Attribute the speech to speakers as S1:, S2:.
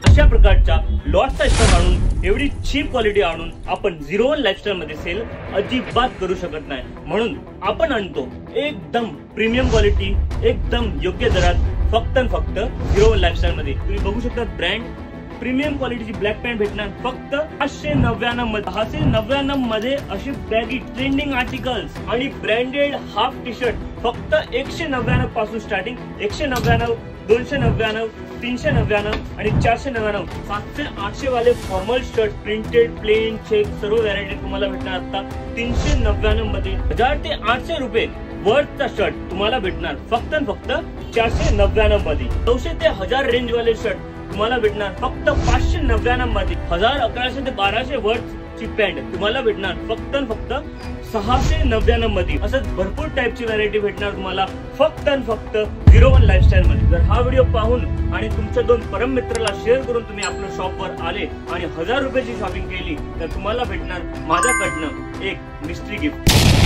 S1: अशा प्रकारच्या लॉटचा स्टॉक आणून एवढी चीप क्वालिटी आणून आपण 01 लाईफस्टाईल मध्ये सेल अजिबात करू शकत नाही। म्हणून आपण आणतो एकदम प्रीमियम क्वालिटी, एकदम योग्य दरात, फक्त आणि फक्त 01 लाईफस्टाईल मध्ये। तुम्ही बघू शकता ब्रँड प्रीमियम क्वालिटीची ब्लॅक पॅन्ट भेटणार फक्त 599 मध्ये। 599 मध्ये अशी बॅगी ट्रेंडिंग आर्टिकल्स आणि ब्रँडेड हाफ टी शर्ट फक्त 199 पासून स्टार्टिंग। 199, 299, 399 आणि 499, 700, 800 वाले formal shirt printed, plain, check सर्व व्हरायटी तुम्हाला भेटणार आता 399 मध्ये। 1000 ते 800 रुपये वर्थचा शर्ट तुम्हाला भेटणार फक्त आणि फक्त 499 मध्ये। 900 ते 1000 रेंज वाले शर्ट तुम्हाला भेटणार फक्त 599 मध्ये। 1000, 1100 ते 1200 वर्थची पॅन्ट तुम्हाला भेटणार फक्त आणि फक्त 699 मध्ये। असं भरपूर टाइपची व्हरायटी भेटणार तुम्हाला फक्त आणि फक्त 01 लाईफस्टाईल मध्ये। जर हा व्हिडिओ पाहून आणि तुमच्या 2 परम मित्राला शेअर करून तुम्ही आपल्या शॉपवर आले आणि 1000 रुपयाची शॉपिंग केली तर तुम्हाला भेटणार माझ्याकडनं एक मिस्ट्री गिफ्ट।